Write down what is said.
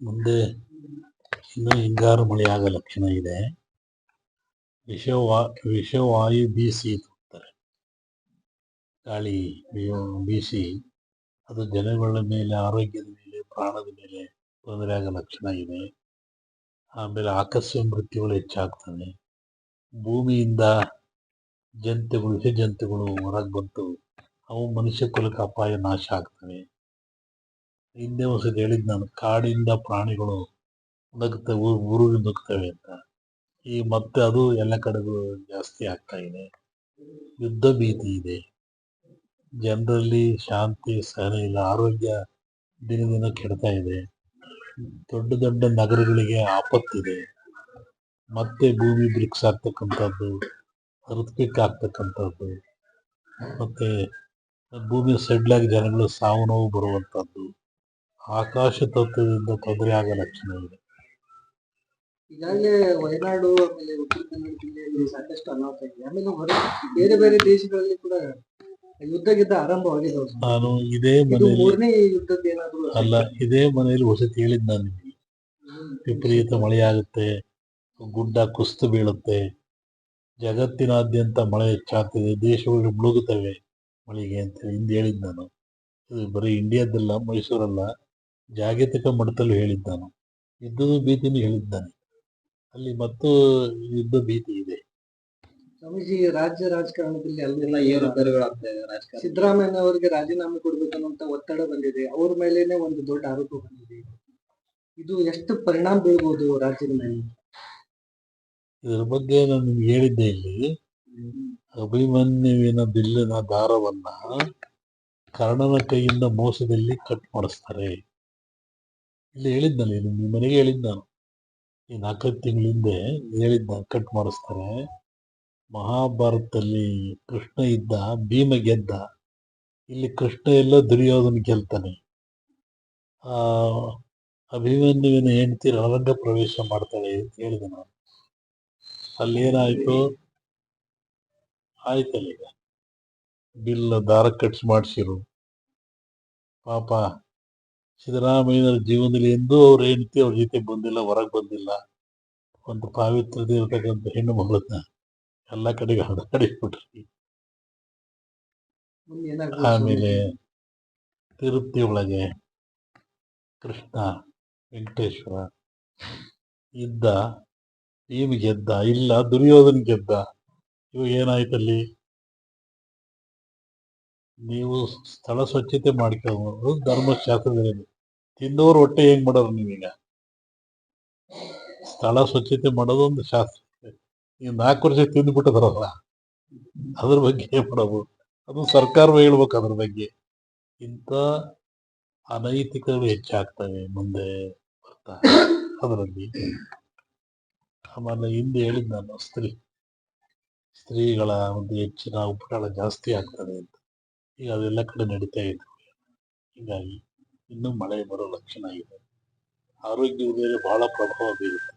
ಮುಂದೆ ಇನ್ನೂ ಹಿಂಗಾರು ಮಳೆಯಾಗ ಲಕ್ಷಣ ಇದೆ. ವಿಷವಾಯು ಬೀಸಿ ಅಂತಾರೆ. ಗಾಳಿ ಬೀಸಿ ಅದು ಜನಗಳ ಮೇಲೆ, ಆರೋಗ್ಯದ ಮೇಲೆ, ಪ್ರಾಣದ ಮೇಲೆ ತೊಂದರೆ ಆಗೋ ಲಕ್ಷಣ ಇದೆ. ಆಮೇಲೆ ಆಕಸ್ಮಿಕ ಮೃತ್ಯುಗಳು ಹೆಚ್ಚಾಗ್ತವೆ. ಭೂಮಿಯಿಂದ ವಿಷ ಜಂತುಗಳು ಹೊರಗೆ ಬಂತು, ಅವು ಮನುಷ್ಯ ಕುಲಕ್ಕೆ ಅಪಾಯ, ನಾಶ ಆಗ್ತವೆ. ಹಿಂದೆ ಒಂದ್ಸತಿ ಹೇಳಿದ್ ನಾನು, ಕಾಡಿಂದ ಪ್ರಾಣಿಗಳು ಊರಿಗೆ ನುಗ್ತವೆ ಅಂತ. ಈಗ ಮತ್ತೆ ಅದು ಎಲ್ಲ ಕಡೆಗೂ ಜಾಸ್ತಿ ಆಗ್ತಾ ಇದೆ. ಯುದ್ಧ ಭೀತಿ ಇದೆ. ಜನರಲ್ಲಿ ಶಾಂತಿ ಸಹನೆ ಇಲ್ಲ. ಆರೋಗ್ಯ ದಿನ ದಿನ ಕೆಡ್ತಾ ಇದೆ. ದೊಡ್ಡ ದೊಡ್ಡ ನಗರಗಳಿಗೆ ಆಪತ್ತಿದೆ. ಮತ್ತೆ ಭೂಮಿ ಬ್ರಿಕ್ಸ್ ಆಗ್ತಕ್ಕಂಥದ್ದು, ಅರ್ಥಕ್ವಿಕ್ ಆಗ್ತಕ್ಕಂಥದ್ದು, ಮತ್ತೆ ಭೂಮಿ ಸೆಡ್ಲಾಗಿ ಜನಗಳು ಸಾವು ನೋವು ಬರುವಂಥದ್ದು, ಆಕಾಶ ತತ್ವದಿಂದ ತೊಂದರೆ ಆಗೋ ಲಕ್ಷಣ ಇದೆ. ಈಗಾಗಲೇ ವಯನಾಡು ಆಮೇಲೆ ಉತ್ತರ ಕನ್ನಡ ಜಿಲ್ಲೆಯಲ್ಲಿ ಸಾಕಷ್ಟು ಅನಾಹುತ ಇದೆ. ಆಮೇಲೆ ಬೇರೆ ಬೇರೆ ದೇಶಗಳಲ್ಲಿ ಕೂಡ ಯುದ್ಧ ಆರಂಭವಾಗಿದೆ. ನಾನು ಇದೇ ಮನೆಯಲ್ಲಿ ಮೂರನೇ ಯುದ್ಧದ ಏನಾದ್ರು ಅಲ್ಲ, ಇದೇ ಮನೆಯಲ್ಲಿ ವಸತಿ ಹೇಳಿದ್ ನಾನು ನಿಮಗೆ. ವಿಪರೀತ ಮಳೆಯಾಗುತ್ತೆ, ಗುಡ್ಡ ಕುಸಿದು ಬೀಳುತ್ತೆ, ಜಗತ್ತಿನಾದ್ಯಂತ ಮಳೆ ಹೆಚ್ಚಾಗ್ತದೆ, ದೇಶಗಳು ಮುಳುಗುತ್ತವೆ ಮಳೆಗೆ ಅಂತ ಹಿಂದೆ ಹೇಳಿದ್ ನಾನು. ಇದು ಬರೀ ಇಂಡಿಯಾದಲ್ಲ, ಮೈಸೂರಲ್ಲ, ಜಾಗತಿಕ ಮಟ್ಟದಲ್ಲೂ ಹೇಳಿದ್ ನಾನು. ಯುದ್ಧದ ಭೀತಿನೂ ಹೇಳಿದ್ದಾನೆ. ಅಲ್ಲಿ ಮತ್ತು ಯುದ್ಧ ಭೀತಿ ಇದೆ. ಸ್ವಾಮೀಜಿ, ರಾಜ್ಯ ರಾಜಕಾರಣದಲ್ಲಿ ಅಲ್ಲೆಲ್ಲ ಏರುಪೇರುಗಳಾಗ್ತಾ ಇದೆ. ಸಿದ್ದರಾಮಯ್ಯ ಅವರಿಗೆ ರಾಜೀನಾಮೆ ಕೊಡ್ಬೇಕನ್ನುವಂತ ಒತ್ತಡ ಬಂದಿದೆ. ಅವ್ರ ಮೇಲೇನೆ ಒಂದು ದೊಡ್ಡ ಆರೋಪ ಬಂದಿದೆ. ಇದು ಎಷ್ಟು ಪರಿಣಾಮ ಬೀಳ್ಬೋದು ರಾಜ್ಯದ ಮೇಲೆ? ಇದ್ರ ಬಗ್ಗೆ ನಾನು ನಿಮ್ಗೆ ಹೇಳಿದ್ದೆ. ಇಲ್ಲಿ ಅಭಿಮನ್ಯುವಿನ ಬಿಲ್ಲಿನ ದಾರವನ್ನ ಕರ್ಣನ ಕೈಯಿಂದ ಮೋಸದಲ್ಲಿ ಕಟ್ ಮಾಡಿಸ್ತಾರೆ. ಇಲ್ಲಿ ಹೇಳಿದ್ನಲ್ಲಿ, ನಿಮ್ಮ ಮನೆಗೆ ಹೇಳಿದ್ ನಾನು. ಈ 4 ತಿಂಗಳ ಹಿಂದೆ ಹೇಳಿದ್ದ, ಕಟ್ ಮಾಡಿಸ್ತಾರೆ. ಮಹಾಭಾರತದಲ್ಲಿ ಕೃಷ್ಣ ಇದ್ದ, ಭೀಮ ಗೆದ್ದ. ಇಲ್ಲಿ ಕೃಷ್ಣ ಎಲ್ಲ ದುರ್ಯೋಧನ ಗೆಲ್ತಾನೆ. ಅಭಿಮನ್ಯುವಿನ ಹೆಂಡತಿ ರಣರಂಗ ಪ್ರವೇಶ ಮಾಡ್ತಾಳೆ ಅಂತ ಹೇಳಿದೆ ನಾನು. ಅಲ್ಲೇನಾಯ್ತು? ಆಯ್ತಲ್ಲ, ಈಗ ಬಿಲ್ ದಾರ ಕಟ್ಸ್ ಮಾಡಿಸಿರು. ಪಾಪ ಸಿದ್ದರಾಮಯ್ಯನ ಜೀವನದಲ್ಲಿ ಎಂದೂ ಅವ್ರ ಹೆಂಡತಿ ಅವ್ರ ಜೊತೆ ಬಂದಿಲ್ಲ, ಹೊರಗೆ ಬಂದಿಲ್ಲ. ಒಂದು ಪಾವಿತ್ರತೆ ಇರ್ತಕ್ಕಂಥ ಹೆಣ್ಣು ಮಗಳನ್ನ ಎಲ್ಲ ಕಡೆಗೆ ಹಡಾಡಿಬಿಟ್ರಿ. ಆಮೇಲೆ ತಿರುಪತಿ ಒಳಗೆ ಕೃಷ್ಣ ವೆಂಕಟೇಶ್ವರ ಇದ್ದ, ಭೀಮ ಗೆದ್ದ, ಇಲ್ಲ ದುರ್ಯೋಧನ ಗೆದ್ದ. ಇವಾಗ ಏನಾಯ್ತಲ್ಲಿ? ನೀವು ಸ್ಥಳ ಸ್ವಚ್ಛತೆ ಮಾಡ್ಕೋಬಹುದು, ಧರ್ಮಶಾಸ್ತ್ರದಲ್ಲಿ ತಿಂದವರು ಹೊಟ್ಟೆ ಹೆಂಗ್ ಮಾಡೋರು ನೀವೀಗ? ಸ್ಥಳ ಸ್ವಚ್ಛತೆ ಮಾಡೋದು ಒಂದು ಶಾಸ್ತ್ರ. ನೀವು 4 ವರ್ಷ ತಿಂದುಬಿಟ್ಟದ್ರಲ್ಲ, ಅದ್ರ ಬಗ್ಗೆ ಏನ್ ಮಾಡೋದು? ಅದು ಸರ್ಕಾರವೇ ಹೇಳ್ಬೇಕು ಅದ್ರ ಬಗ್ಗೆ. ಇಂಥ ಅನೈತಿಕಗಳು ಹೆಚ್ಚಾಗ್ತವೆ ಮುಂದೆ ಬರ್ತಾ ಅದರಲ್ಲಿ. ಆಮೇಲೆ ಹಿಂದೆ ಹೇಳಿದ್ ನಾನು, ಸ್ತ್ರೀಗಳ ಒಂದು ಹೆಚ್ಚಿನ ಉಪಕಾರ ಜಾಸ್ತಿ ಆಗ್ತದೆ ಅಂತ. ಈಗ ಅದೆಲ್ಲ ಕಡೆ ನಡೀತಾ ಇದೆ. ಹೀಗಾಗಿ ಇನ್ನೂ ಮಳೆ ಬರೋ ಲಕ್ಷಣ ಇದೆ. ಆರೋಗ್ಯದ ಮೇಲೆ ಬಹಳ ಪ್ರಭಾವ ಬೀರುತ್ತೆ.